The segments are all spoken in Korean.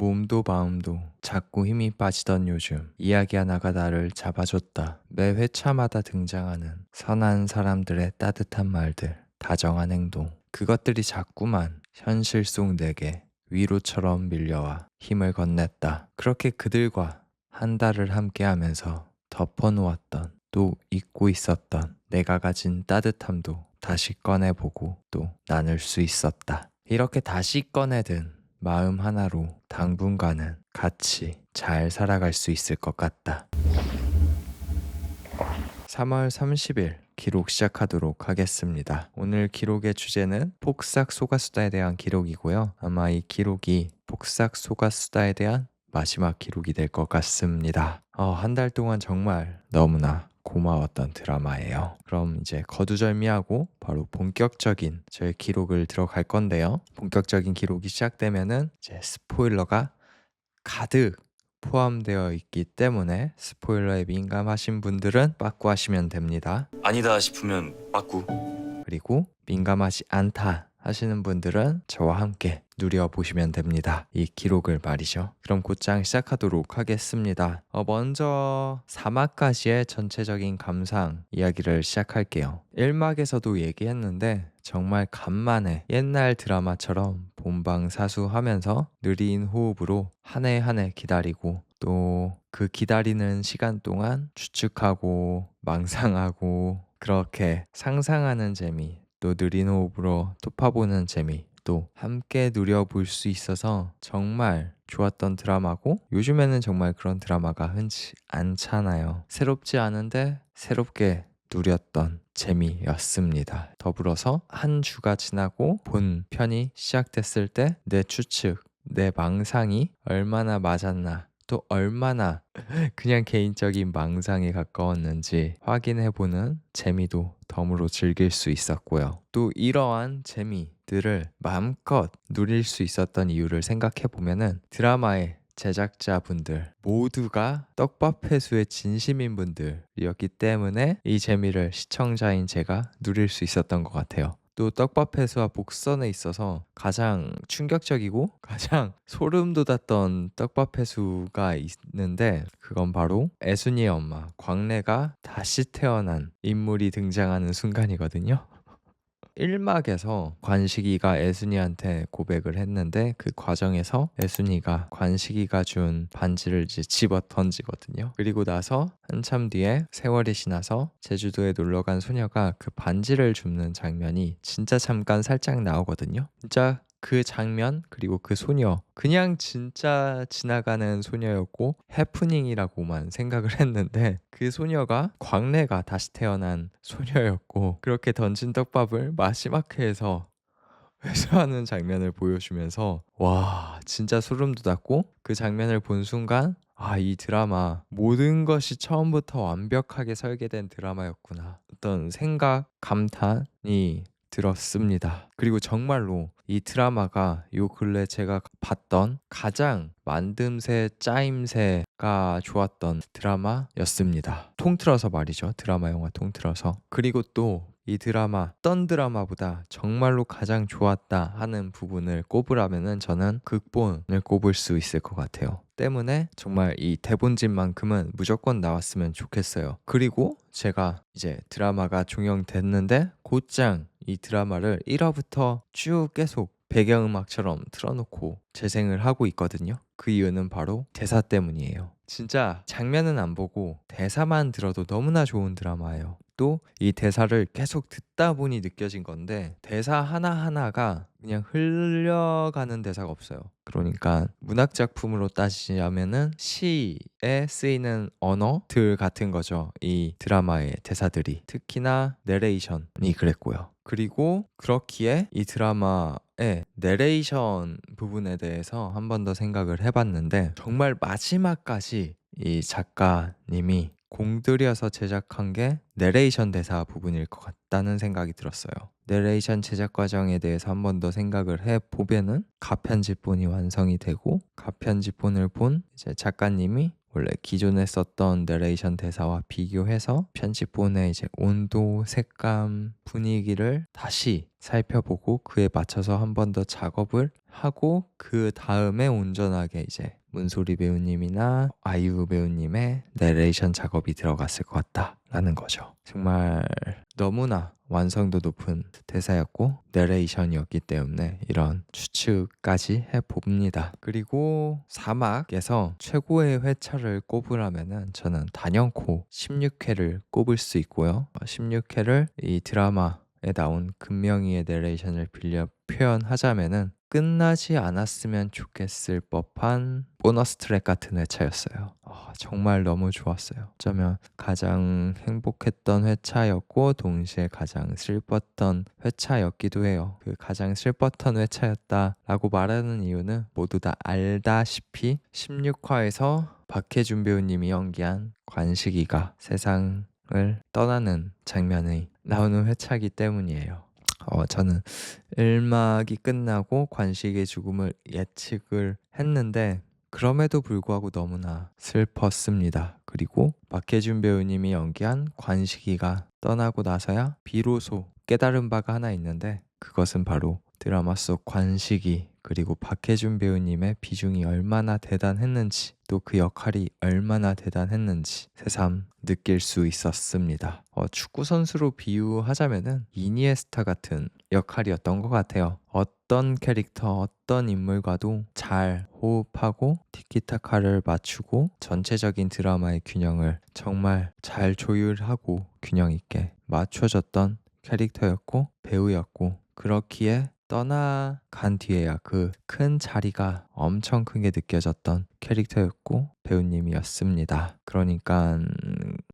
몸도 마음도 자꾸 힘이 빠지던 요즘 이야기 하나가 나를 잡아줬다. 매 회차마다 등장하는 선한 사람들의 따뜻한 말들, 다정한 행동, 그것들이 자꾸만 현실 속 내게 위로처럼 밀려와 힘을 건넸다. 그렇게 그들과 한 달을 함께하면서 덮어놓았던, 또 잊고 있었던 내가 가진 따뜻함도 다시 꺼내보고 또 나눌 수 있었다. 이렇게 다시 꺼내든 마음 하나로 당분간은 같이 잘 살아갈 수 있을 것 같다. 3월 30일 기록 시작하도록 하겠습니다. 오늘 기록의 주제는 폭삭 소가수다에 대한 기록이고요. 아마 이 기록이 폭삭 소가수다에 대한 마지막 기록이 될 것 같습니다. 한 달 동안 정말 너무나 고마웠던 드라마예요. 그럼 이제 거두절미하고 바로 본격적인 저의 기록을 들어갈 건데요. 본격적인 기록이 시작되면은 이제 스포일러가 가득 포함되어 있기 때문에 스포일러에 민감하신 분들은 빠꾸하시면 됩니다. 아니다 싶으면 빠꾸. 그리고 민감하지 않다 하시는 분들은 저와 함께 누려보시면 됩니다. 이 기록을 말이죠. 그럼 곧장 시작하도록 하겠습니다. 먼저 4막까지의 전체적인 감상 이야기를 시작할게요. 1막에서도 얘기했는데 정말 간만에 옛날 드라마처럼 본방사수하면서 느린 호흡으로 한 해 한 해 기다리고 또 그 기다리는 시간 동안 추측하고 망상하고 그렇게 상상하는 재미, 또 느린 호흡으로 톱파보는 재미, 또 함께 누려볼 수 있어서 정말 좋았던 드라마고, 요즘에는 정말 그런 드라마가 흔치 않잖아요. 새롭지 않은데 새롭게 누렸던 재미였습니다. 더불어서 한 주가 지나고 본 편이 시작됐을 때 내 추측, 내 망상이 얼마나 맞았나, 또 얼마나 그냥 개인적인 망상에 가까웠는지 확인해보는 재미도 덤으로 즐길 수 있었고요. 또 이러한 재미들을 마음껏 누릴 수 있었던 이유를 생각해보면은 드라마의 제작자분들 모두가 떡밥 회수의 진심인 분들이었기 때문에 이 재미를 시청자인 제가 누릴 수 있었던 것 같아요. 또 떡밥 회수와 복선에 있어서 가장 충격적이고 가장 소름 돋았던 떡밥 회수가 있는데, 그건 바로 애순이의 엄마 광래가 다시 태어난 인물이 등장하는 순간이거든요. 1막에서 관식이가 애순이한테 고백을 했는데 그 과정에서 애순이가 관식이가 준 반지를 이제 집어 던지거든요. 그리고 나서 한참 뒤에 세월이 지나서 제주도에 놀러간 소녀가 그 반지를 줍는 장면이 진짜 잠깐 살짝 나오거든요. 진짜 그 장면, 그리고 그 소녀, 그냥 진짜 지나가는 소녀였고 해프닝이라고만 생각을 했는데 그 소녀가 광래가 다시 태어난 소녀였고, 그렇게 던진 떡밥을 마지막 회에서 회수하는 장면을 보여주면서 와, 진짜 소름 돋았고, 그 장면을 본 순간 이 드라마 모든 것이 처음부터 완벽하게 설계된 드라마였구나, 어떤 생각, 감탄이 들었습니다. 그리고 정말로 이 드라마가 요 근래 제가 봤던 가장 만듦새, 짜임새가 좋았던 드라마였습니다. 통틀어서 말이죠. 드라마, 영화 통틀어서. 그리고 또 이 드라마 어떤 드라마보다 정말로 가장 좋았다 하는 부분을 꼽으라면은 저는 극본을 꼽을 수 있을 것 같아요. 때문에 정말 이 대본진만큼은 무조건 나왔으면 좋겠어요. 그리고 제가 이제 드라마가 종영됐는데 곧장 이 드라마를 1화부터 쭉 계속 배경음악처럼 틀어놓고 재생을 하고 있거든요. 그 이유는 바로 대사 때문이에요. 진짜 장면은 안 보고 대사만 들어도 너무나 좋은 드라마예요. 또 이 대사를 계속 듣다 보니 느껴진 건데, 대사 하나하나가 그냥 흘려가는 대사가 없어요. 그러니까 문학 작품으로 따지자면은 시에 쓰이는 언어들 같은 거죠. 이 드라마의 대사들이. 특히나 내레이션이 그랬고요. 그리고 그렇기에 이 드라마의 내레이션 부분에 대해서 한 번 더 생각을 해봤는데, 정말 마지막까지 이 작가님이 공들여서 제작한 게 내레이션 대사 부분일 것 같다는 생각이 들었어요. 내레이션 제작 과정에 대해서 한 번 더 생각을 해보면은 가편집본이 완성이 되고, 가편집본을 본 이제 작가님이 원래 기존에 썼던 내레이션 대사와 비교해서 편집본의 이제 온도, 색감, 분위기를 다시 살펴보고 그에 맞춰서 한 번 더 작업을 하고 그 다음에 온전하게 이제 문소리 배우님이나 아이유 배우님의 내레이션 작업이 들어갔을 것 같다라는 거죠. 정말 너무나 완성도 높은 대사였고 내레이션이었기 때문에 이런 추측까지 해봅니다. 그리고 사막에서 최고의 회차를 꼽으라면은 저는 단연코 16회를 꼽을 수 있고요. 16회를 이 드라마에 나온 금명이의 내레이션을 빌려 표현하자면은 끝나지 않았으면 좋겠을 법한 보너스 트랙 같은 회차였어요. 정말 너무 좋았어요. 어쩌면 가장 행복했던 회차였고 동시에 가장 슬펐던 회차였기도 해요. 그 가장 슬펐던 회차였다라고 말하는 이유는 모두 다 알다시피 16화에서 박해준 배우님이 연기한 관식이가 세상을 떠나는 장면이 나오는 회차이기 때문이에요. 저는 1막이 끝나고 관식의 죽음을 예측을 했는데 그럼에도 불구하고 너무나 슬펐습니다. 그리고 박해준 배우님이 연기한 관식이가 떠나고 나서야 비로소 깨달은 바가 하나 있는데 그것은 바로 드라마 속 관식이 그리고 박해준 배우님의 비중이 얼마나 대단했는지 또 그 역할이 얼마나 대단했는지 새삼 느낄 수 있었습니다. 축구 선수로 비유하자면은 이니에스타 같은 역할이었던 것 같아요. 어떤 캐릭터, 어떤 인물과도 잘 호흡하고 티키타카를 맞추고 전체적인 드라마의 균형을 정말 잘 조율하고 균형 있게 맞춰줬던 캐릭터였고 배우였고 그렇기에 떠나간 뒤에야 그 큰 자리가 엄청 큰 게 느껴졌던 캐릭터였고 배우님이었습니다. 그러니까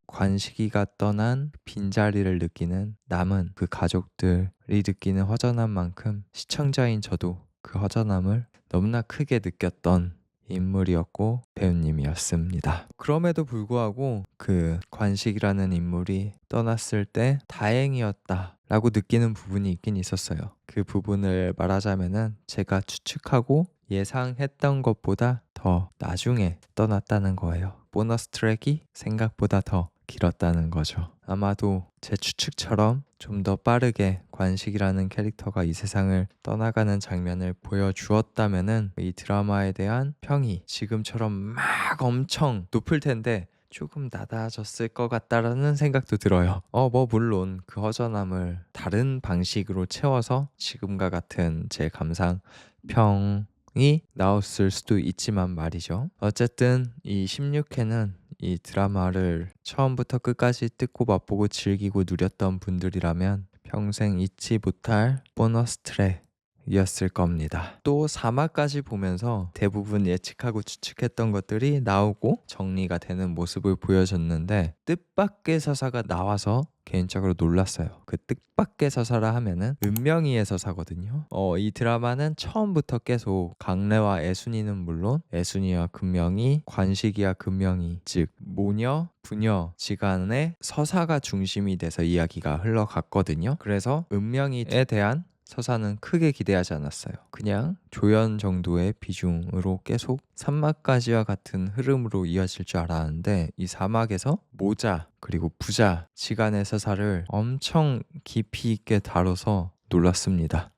관식이가 떠난 빈자리를 느끼는 남은 그 가족들이 느끼는 허전한 만큼 시청자인 저도 그 허전함을 너무나 크게 느꼈던 인물이었고 배우님이었습니다. 그럼에도 불구하고 그 관식이라는 인물이 떠났을 때 다행이었다라고 느끼는 부분이 있긴 있었어요. 그 부분을 말하자면은 제가 추측하고 예상했던 것보다 더 나중에 떠났다는 거예요. 보너스 트랙이 생각보다 더 길었다는 거죠. 아마도 제 추측처럼 좀 더 빠르게 관식이라는 캐릭터가 이 세상을 떠나가는 장면을 보여주었다면은 이 드라마에 대한 평이 지금처럼 막 엄청 높을 텐데 조금 낮아졌을 것 같다라는 생각도 들어요. 물론 그 허전함을 다른 방식으로 채워서 지금과 같은 제 감상평이 나왔을 수도 있지만 말이죠. 어쨌든 이 16회는 이 드라마를 처음부터 끝까지 뜯고 맛보고 즐기고 누렸던 분들이라면 평생 잊지 못할 보너스 트랙이었을 겁니다. 또 3화까지 보면서 대부분 예측하고 추측했던 것들이 나오고 정리가 되는 모습을 보여줬는데 뜻밖의 서사가 나와서 개인적으로 놀랐어요. 그 뜻밖의 서사라 하면은 은명이의 서사거든요. 이 드라마는 처음부터 계속 강래와 애순이는 물론 애순이와 금명이, 관식이와 금명이 즉 모녀, 부녀 지간의 서사가 중심이 돼서 이야기가 흘러갔거든요. 그래서 은명이에 대한 서사는 크게 기대하지 않았어요. 그냥 조연 정도의 비중으로 계속 3막까지와 같은 흐름으로 이어질 줄 알았는데 이 4막에서 모자 그리고 부자 지간의 서사를 엄청 깊이 있게 다뤄서 놀랐습니다.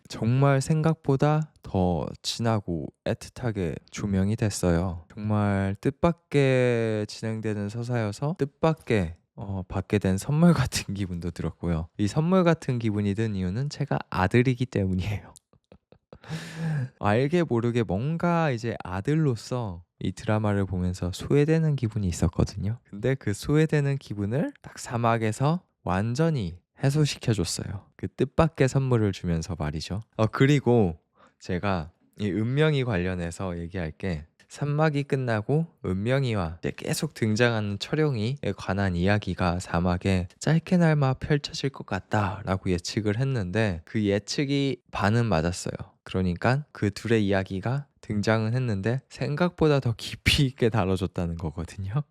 정말 생각보다 더 진하고 애틋하게 조명이 됐어요. 정말 뜻밖의 진행되는 서사여서 뜻밖의 받게 된 선물 같은 기분도 들었고요. 이 선물 같은 기분이 든 이유는 제가 아들이기 때문이에요. 알게 모르게 뭔가 이제 아들로서 이 드라마를 보면서 소외되는 기분이 있었거든요. 근데 그 소외되는 기분을 딱 사막에서 완전히 해소시켜줬어요. 그 뜻밖의 선물을 주면서 말이죠. 그리고 제가 이 은명이 관련해서 얘기할 게 3막이 끝나고 은명이와 이제 계속 등장하는 철용이에 관한 이야기가 4막에 짧게나마 펼쳐질 것 같다라고 예측을 했는데 그 예측이 반은 맞았어요. 그러니까 그 둘의 이야기가 등장은 했는데 생각보다 더 깊이 있게 다뤄졌다는 거거든요.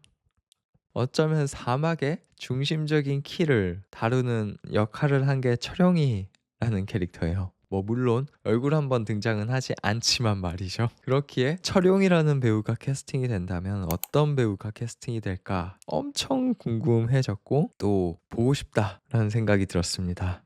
어쩌면 4막의 중심적인 키를 다루는 역할을 한 게 철용이라는 캐릭터예요. 뭐 물론 얼굴 한번 등장은 하지 않지만 말이죠. 그렇기에 철용이라는 배우가 캐스팅이 된다면 어떤 배우가 캐스팅이 될까 엄청 궁금해졌고 또 보고 싶다라는 생각이 들었습니다.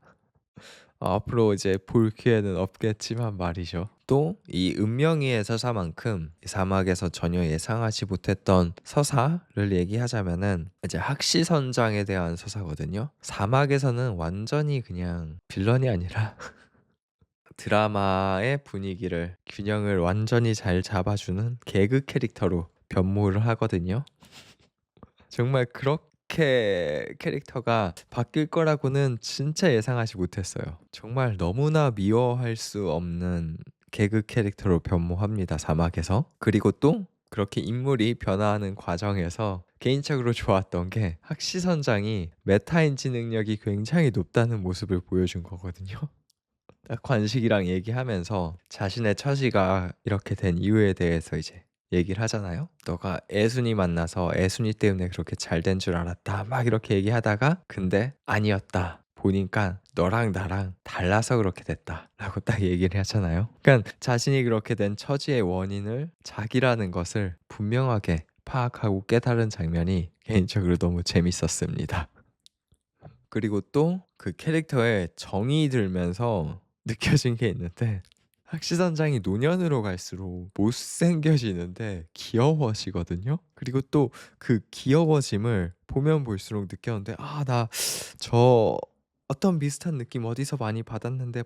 앞으로 이제 볼 기회는 없겠지만 말이죠. 또 이 운명이의 서사만큼 이 사막에서 전혀 예상하지 못했던 서사를 얘기하자면은 이제 학시선장에 대한 서사거든요. 사막에서는 완전히 그냥 빌런이 아니라 드라마의 분위기를 균형을 완전히 잘 잡아주는 개그 캐릭터로 변모를 하거든요. 정말 그렇게 캐릭터가 바뀔 거라고는 진짜 예상하지 못했어요. 정말 너무나 미워할 수 없는 개그 캐릭터로 변모합니다, 사막에서. 그리고 또 그렇게 인물이 변화하는 과정에서 개인적으로 좋았던 게 학시선장이 메타인지 능력이 굉장히 높다는 모습을 보여준 거거든요. 딱 관식이랑 얘기하면서 자신의 처지가 이렇게 된 이유에 대해서 이제 얘기를 하잖아요. 너가 애순이 만나서 애순이 때문에 그렇게 잘 된 줄 알았다. 막 이렇게 얘기하다가 근데 아니었다. 보니까 너랑 나랑 달라서 그렇게 됐다. 라고 딱 얘기를 하잖아요. 그러니까 자신이 그렇게 된 처지의 원인을 자기라는 것을 분명하게 파악하고 깨달은 장면이 개인적으로 너무 재밌었습니다. 그리고 또 그 캐릭터에 정이 들면서 느껴진 게 있는데 학시선장이 노년으로 갈수록 못생겨지는데 귀여워지거든요. 그리고 또 그 귀여워짐을 보면 볼수록 느꼈는데 나 저 어떤 비슷한 느낌 어디서 많이 받았는데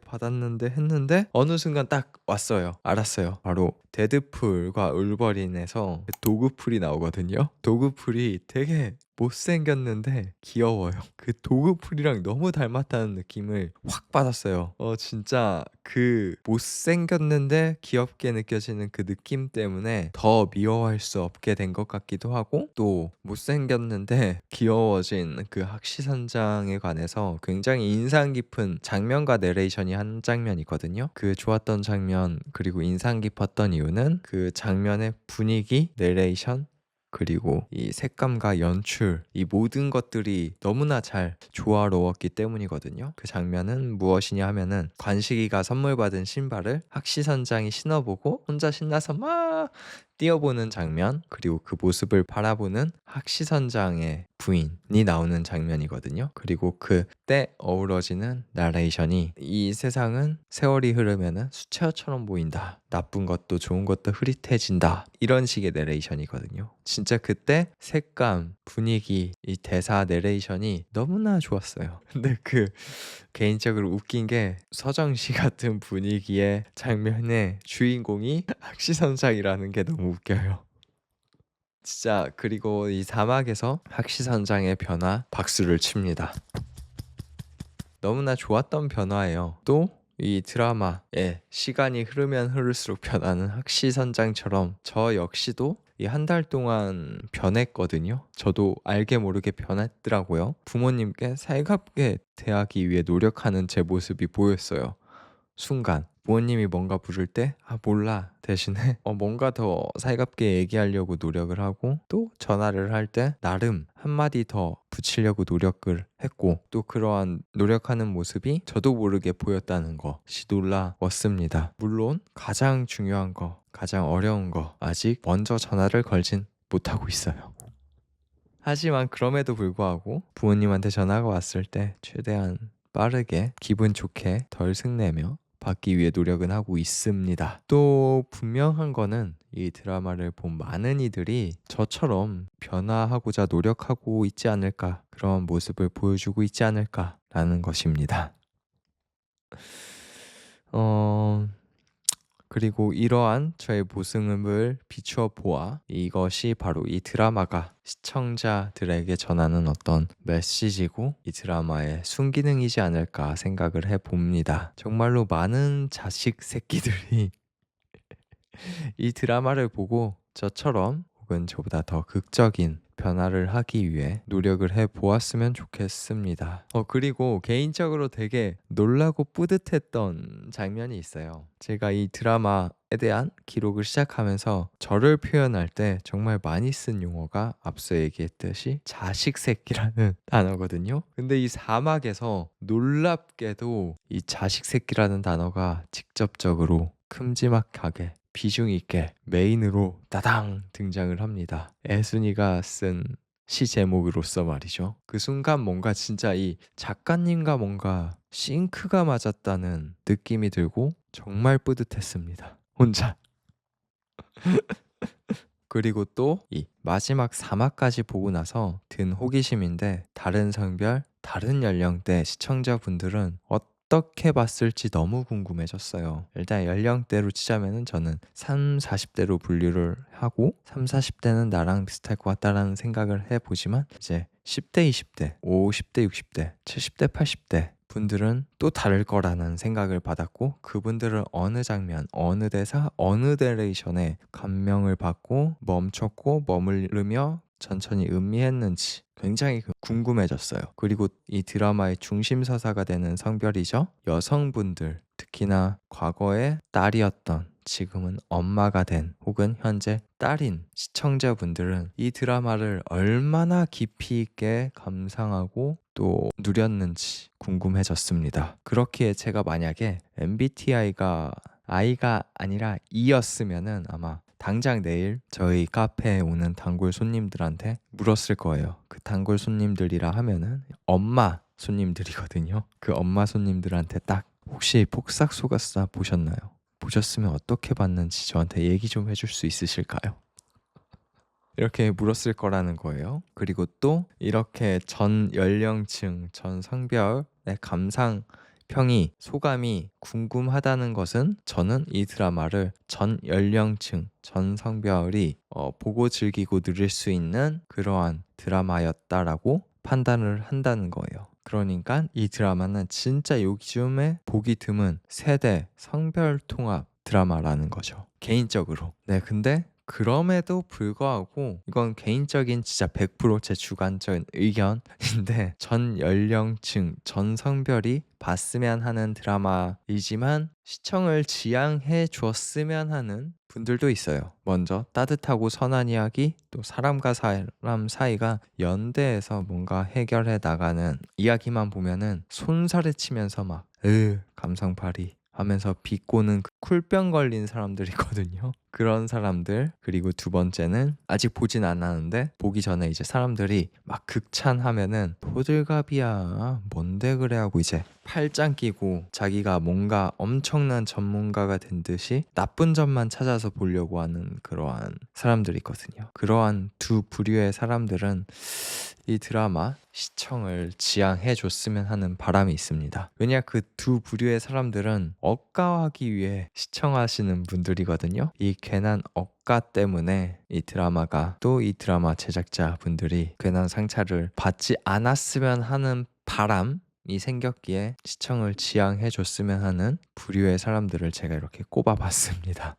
했는데 어느 순간 딱 왔어요. 알았어요. 바로 데드풀과 울버린에서 도그풀이 나오거든요. 도그풀이 되게 못생겼는데 귀여워요. 그 도그풀이랑 너무 닮았다는 느낌을 확 받았어요. 진짜 그 못생겼는데 귀엽게 느껴지는 그 느낌 때문에 더 미워할 수 없게 된 것 같기도 하고 또 못생겼는데 귀여워진 그 학시선장에 관해서 굉장히 인상 깊은 장면과 내레이션이 한 장면이 있거든요. 그 좋았던 장면 그리고 인상 깊었던 이유는 그 장면의 분위기, 내레이션 그리고 이 색감과 연출 이 모든 것들이 너무나 잘 조화로웠기 때문이거든요. 그 장면은 무엇이냐 하면은 관식이가 선물 받은 신발을 학시선장이 신어보고 혼자 신나서 막 뛰어보는 장면 그리고 그 모습을 바라보는 학시선장의 부인이 나오는 장면이거든요. 그리고 그때 어우러지는 나레이션이 이 세상은 세월이 흐르면은 수채화처럼 보인다. 나쁜 것도 좋은 것도 흐릿해진다. 이런 식의 내레이션이거든요. 진짜 그때 색감, 분위기, 이 대사 내레이션이 너무나 좋았어요. 근데 개인적으로 웃긴 게 서정시 같은 분위기의 장면의 주인공이 학시선장이라는 게 너무 웃겨요. 진짜 그리고 이 사막에서 학시선장의 변화 박수를 칩니다. 너무나 좋았던 변화예요. 또 이 드라마에 시간이 흐르면 흐를수록 변하는 학시선장처럼 저 역시도 이 한 달 동안 변했거든요. 저도 알게 모르게 변했더라고요. 부모님께 살갑게 대하기 위해 노력하는 제 모습이 보였어요. 순간 부모님이 뭔가 부를 때 몰라 대신에 뭔가 더 살갑게 얘기하려고 노력을 하고 또 전화를 할 때 나름 한마디 더 붙이려고 노력을 했고 또 그러한 노력하는 모습이 저도 모르게 보였다는 것이 놀라웠습니다. 물론 가장 중요한 거 가장 어려운 거 아직 먼저 전화를 걸진 못하고 있어요. 하지만 그럼에도 불구하고 부모님한테 전화가 왔을 때 최대한 빠르게 기분 좋게 덜 승내며 받기 위해 노력은 하고 있습니다. 또 분명한 거는 이 드라마를 본 많은 이들이 저처럼 변화하고자 노력하고 있지 않을까 그런 모습을 보여주고 있지 않을까라는 것입니다. 그리고 이러한 저의 모습을 비추어 보아 이것이 바로 이 드라마가 시청자들에게 전하는 어떤 메시지고 이 드라마의 순기능이지 않을까 생각을 해봅니다. 정말로 많은 자식 새끼들이 이 드라마를 보고 저처럼 혹은 저보다 더 극적인 변화를 하기 위해 노력을 해보았으면 좋겠습니다. 그리고 개인적으로 되게 놀라고 뿌듯했던 장면이 있어요. 제가 이 드라마에 대한 기록을 시작하면서 저를 표현할 때 정말 많이 쓴 용어가 앞서 얘기했듯이 자식 새끼라는 단어거든요. 근데 이 사막에서 놀랍게도 이 자식 새끼라는 단어가 직접적으로 큼지막하게 비중 있게 메인으로 따당 등장을 합니다. 애순이가 쓴 시 제목으로서 말이죠. 그 순간 뭔가 진짜 이 작가님과 뭔가 싱크가 맞았다는 느낌이 들고 정말 뿌듯했습니다. 혼자. 그리고 또 이 마지막 사막까지 보고 나서 든 호기심인데 다른 성별, 다른 연령대 시청자분들은 어떻게 봤을지 너무 궁금해졌어요. 일단 연령대로 치자면은 저는 3, 40대로 분류를 하고 3, 40대는 나랑 비슷할 것 같다라는 생각을 해보지만 이제 10대, 20대, 50대, 60대, 70대, 80대 분들은 또 다를 거라는 생각을 받았고 그분들은 어느 장면, 어느 대사, 어느 내레이션에 감명을 받고 멈췄고 머무르며 천천히 음미했는지 굉장히 궁금해졌어요. 그리고 이 드라마의 중심 서사가 되는 성별이죠. 여성분들, 특히나 과거에 딸이었던 지금은 엄마가 된 혹은 현재 딸인 시청자분들은 이 드라마를 얼마나 깊이 있게 감상하고 또 누렸는지 궁금해졌습니다. 그렇기에 제가 만약에 MBTI가 I가 아니라 E였으면은 아마 당장 내일 저희 카페에 오는 단골 손님들한테 물었을 거예요. 그 단골 손님들이라 하면은 엄마 손님들이거든요. 그 엄마 손님들한테 딱 혹시 폭삭 속았수다 보셨나요? 보셨으면 어떻게 봤는지 저한테 얘기 좀 해줄 수 있으실까요? 이렇게 물었을 거라는 거예요. 그리고 또 이렇게 전 연령층, 전 성별의 감상평이, 소감이 궁금하다는 것은 저는 이 드라마를 전 연령층, 전 성별이 보고 즐기고 누릴 수 있는 그러한 드라마였다라고 판단을 한다는 거예요. 그러니까 이 드라마는 진짜 요즘에 보기 드문 세대 성별 통합 드라마라는 거죠. 개인적으로. 네, 근데 그럼에도 불구하고 이건 개인적인 진짜 100%제 주관적인 의견인데 전 연령층, 전 성별이 봤으면 하는 드라마이지만 시청을 지향해 줬으면 하는 분들도 있어요. 먼저 따뜻하고 선한 이야기, 또 사람과 사람 사이가 연대해서 뭔가 해결해 나가는 이야기만 보면은 손살에 치면서 막 감성팔이 하면서 비꼬는 그 쿨병 걸린 사람들이거든요. 그런 사람들. 그리고 두 번째는 아직 보진 않았는데 보기 전에 이제 사람들이 막 극찬하면은 호들갑이야 뭔데 그래 하고 이제 팔짱 끼고 자기가 뭔가 엄청난 전문가가 된 듯이 나쁜 점만 찾아서 보려고 하는 그러한 사람들이 있거든요. 그러한 두 부류의 사람들은 이 드라마 시청을 지향해 줬으면 하는 바람이 있습니다. 왜냐 그 두 부류의 사람들은 억까하기 위해 시청하시는 분들이거든요. 이 괜한 억까 때문에 이 드라마가 또 이 드라마 제작자분들이 괜한 상처를 받지 않았으면 하는 바람이 생겼기에 시청을 지향해 줬으면 하는 부류의 사람들을 제가 이렇게 꼽아봤습니다.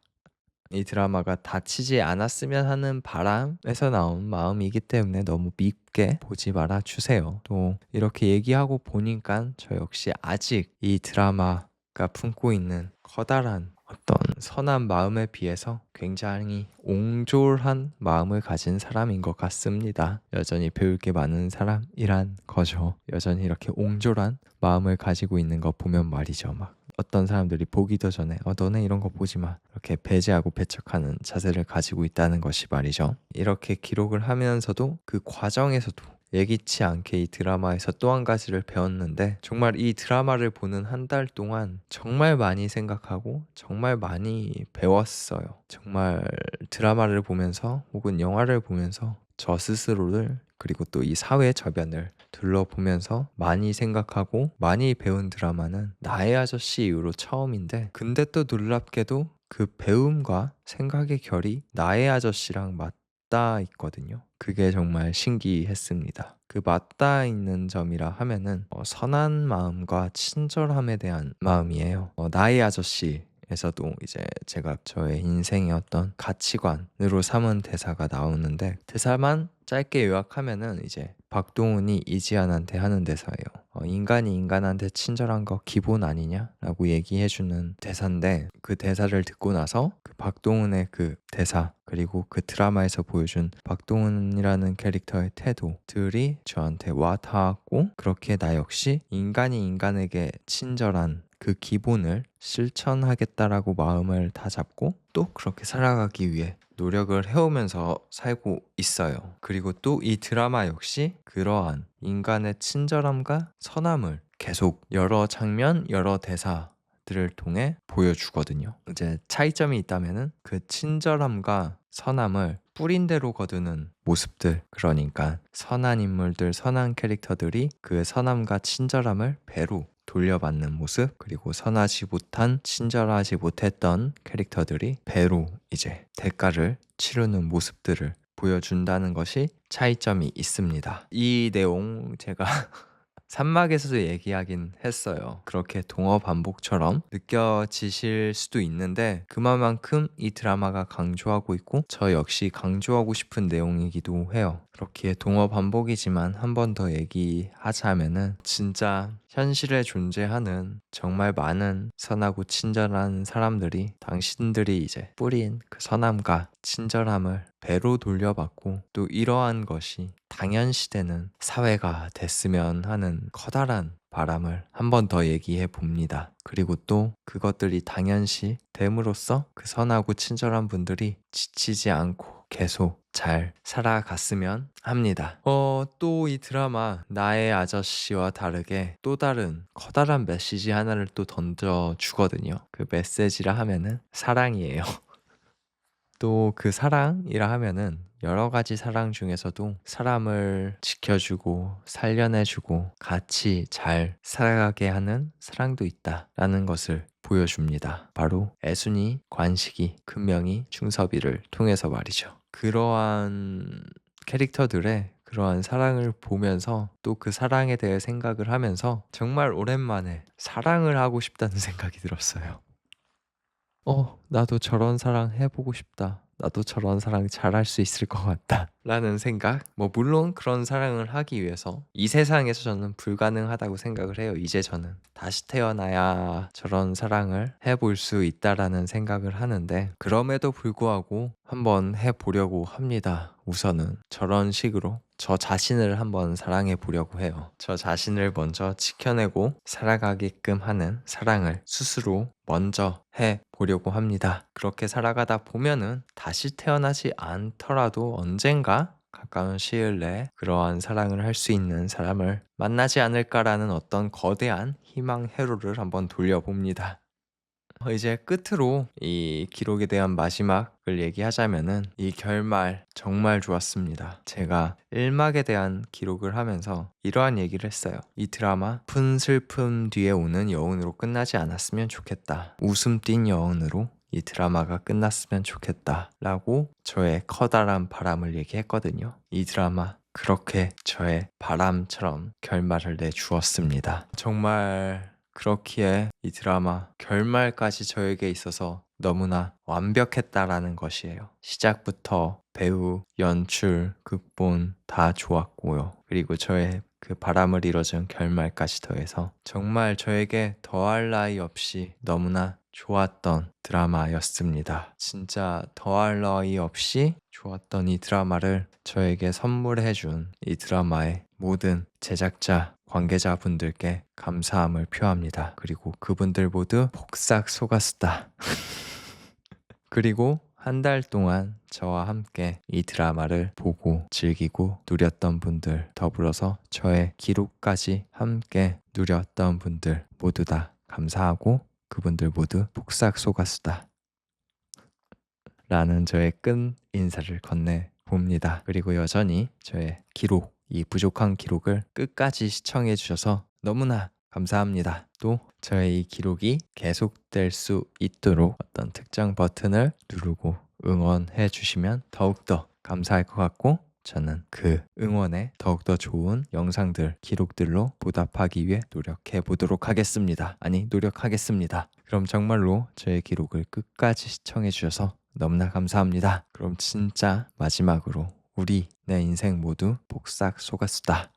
이 드라마가 다치지 않았으면 하는 바람에서 나온 마음이기 때문에 너무 밉게 보지 말아 주세요. 또 이렇게 얘기하고 보니까 저 역시 아직 이 드라마가 품고 있는 커다란 어떤 선한 마음에 비해서 굉장히 옹졸한 마음을 가진 사람인 것 같습니다. 여전히 배울 게 많은 사람이란 거죠. 여전히 이렇게 옹졸한 마음을 가지고 있는 거 보면 말이죠. 막 어떤 사람들이 보기도 전에 너네 이런 거 보지 마 이렇게 배제하고 배척하는 자세를 가지고 있다는 것이 말이죠. 이렇게 기록을 하면서도 그 과정에서도 예기치 않게 이 드라마에서 또 한 가지를 배웠는데 정말 이 드라마를 보는 한 달 동안 정말 많이 생각하고 정말 많이 배웠어요. 정말 드라마를 보면서 혹은 영화를 보면서 저 스스로를 그리고 또 이 사회 저변을 둘러보면서 많이 생각하고 많이 배운 드라마는 나의 아저씨 이후로 처음인데 근데 또 놀랍게도 그 배움과 생각의 결이 나의 아저씨랑 맞닿아 있거든요. 그게 정말 신기했습니다. 그 맞닿아 있는 점이라 하면은 선한 마음과 친절함에 대한 마음이에요. 나의 아저씨 에서도 이제 제가 저의 인생의 어떤 가치관으로 삼은 대사가 나오는데 대사만 짧게 요약하면은 이제 박동훈이 이지연한테 하는 대사예요. 인간이 인간한테 친절한 거 기본 아니냐라고 얘기해주는 대사인데, 그 대사를 듣고 나서 그 박동훈의 그 대사, 그리고 그 드라마에서 보여준 박동훈이라는 캐릭터의 태도들이 저한테 와 닿았고, 그렇게 나 역시 인간이 인간에게 친절한 그 기본을 실천하겠다라고 마음을 다잡고 또 그렇게 살아가기 위해 노력을 해오면서 살고 있어요. 그리고 또 이 드라마 역시 그러한 인간의 친절함과 선함을 계속 여러 장면, 여러 대사들을 통해 보여주거든요. 이제 차이점이 있다면은 그 친절함과 선함을 뿌린 대로 거두는 모습들, 그러니까 선한 인물들, 선한 캐릭터들이 그 선함과 친절함을 배로 돌려받는 모습, 그리고 선하지 못한, 친절하지 못했던 캐릭터들이 배로 이제 대가를 치르는 모습들을 보여준다는 것이 차이점이 있습니다. 이 내용 제가 산막에서도 얘기하긴 했어요. 그렇게 동어 반복처럼 느껴지실 수도 있는데, 그만큼 이 드라마가 강조하고 있고 저 역시 강조하고 싶은 내용이기도 해요. 그렇기에 동어 반복이지만 한 번 더 얘기하자면은, 진짜 현실에 존재하는 정말 많은 선하고 친절한 사람들이 당신들이 이제 뿌린 그 선함과 친절함을 배로 돌려받고, 또 이러한 것이 당연시되는 사회가 됐으면 하는 커다란 바람을 한 번 더 얘기해 봅니다. 그리고 또 그것들이 당연시 됨으로써 그 선하고 친절한 분들이 지치지 않고 계속 잘 살아갔으면 합니다. 또 이 드라마 나의 아저씨와 다르게 또 다른 커다란 메시지 하나를 또 던져주거든요. 그 메시지라 하면은 사랑이에요. 또 그 사랑이라 하면은 여러 가지 사랑 중에서도 사람을 지켜주고 살려내주고 같이 잘 살아가게 하는 사랑도 있다라는 것을 보여줍니다. 바로 애순이, 관식이, 금명이, 충섭이를 통해서 말이죠. 그러한 캐릭터들의 그러한 사랑을 보면서 또 그 사랑에 대해 생각을 하면서 정말 오랜만에 사랑을 하고 싶다는 생각이 들었어요. 나도 저런 사랑 해보고 싶다. 나도 저런 사랑 잘할 수 있을 것 같다. 라는 생각? 물론 그런 사랑을 하기 위해서 이 세상에서 저는 불가능하다고 생각을 해요. 이제 저는 다시 태어나야 저런 사랑을 해볼 수 있다라는 생각을 하는데, 그럼에도 불구하고 한번 해보려고 합니다. 우선은 저런 식으로 저 자신을 한번 사랑해 보려고 해요. 저 자신을 먼저 지켜내고 살아가게끔 하는 사랑을 스스로 먼저 해 보려고 합니다. 그렇게 살아가다 보면은 다시 태어나지 않더라도 언젠가 가까운 시일 내에 그러한 사랑을 할 수 있는 사람을 만나지 않을까라는 어떤 거대한 희망 회로를 한번 돌려봅니다. 이제 끝으로 이 기록에 대한 마지막을 얘기하자면은, 이 결말 정말 좋았습니다. 제가 1막에 대한 기록을 하면서 이러한 얘기를 했어요. 이 드라마 푼 슬픔 뒤에 오는 여운으로 끝나지 않았으면 좋겠다. 웃음 띤 여운으로 이 드라마가 끝났으면 좋겠다 라고 저의 커다란 바람을 얘기했거든요. 이 드라마 그렇게 저의 바람처럼 결말을 내주었습니다. 정말 그렇기에 이 드라마 결말까지 저에게 있어서 너무나 완벽했다라는 것이에요. 시작부터 배우, 연출, 극본 다 좋았고요. 그리고 저의 그 바람을 이뤄준 결말까지 더해서 정말 저에게 더할 나위 없이 너무나 좋았던 드라마였습니다. 진짜 더할 나위 없이 좋았던 이 드라마를 저에게 선물해준 이 드라마의 모든 제작자, 관계자분들께 감사함을 표합니다. 그리고 그분들 모두 복싹 속았다. 그리고 한 달 동안 저와 함께 이 드라마를 보고 즐기고 누렸던 분들, 더불어서 저의 기록까지 함께 누렸던 분들 모두 다 감사하고, 그분들 모두 복싹 속았다 라는 저의 끈 인사를 건네봅니다. 그리고 여전히 저의 기록, 이 부족한 기록을 끝까지 시청해 주셔서 너무나 감사합니다. 또 저의 이 기록이 계속될 수 있도록 어떤 특정 버튼을 누르고 응원해 주시면 더욱더 감사할 것 같고, 저는 그 응원에 더욱더 좋은 영상들, 기록들로 보답하기 위해 노력해 보도록 하겠습니다. 노력하겠습니다. 그럼 정말로 저의 기록을 끝까지 시청해 주셔서 너무나 감사합니다. 그럼 진짜 마지막으로 우리 내 인생 모두 복싹 속았수다.